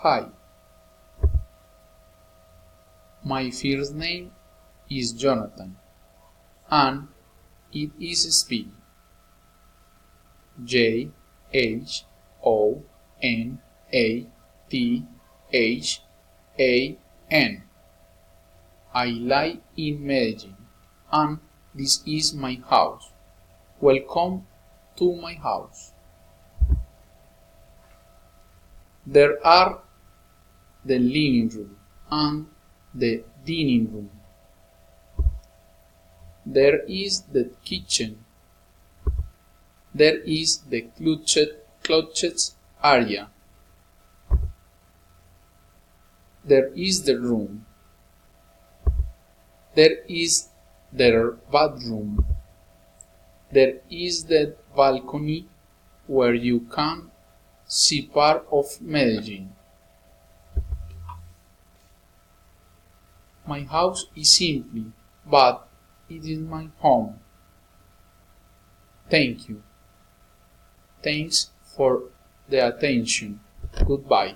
Hi, my first name is Jonathan, and it is spelled Jonathan. I live in Medellin, and this is my house. Welcome to my house. There are the living room and the dining room. There is the kitchen. There is the closet area. There is the room. There is their bathroom. There is the balcony where you can see part of Medellin. My house is simple, but it is my home. Thank you. Thanks for the attention. Goodbye.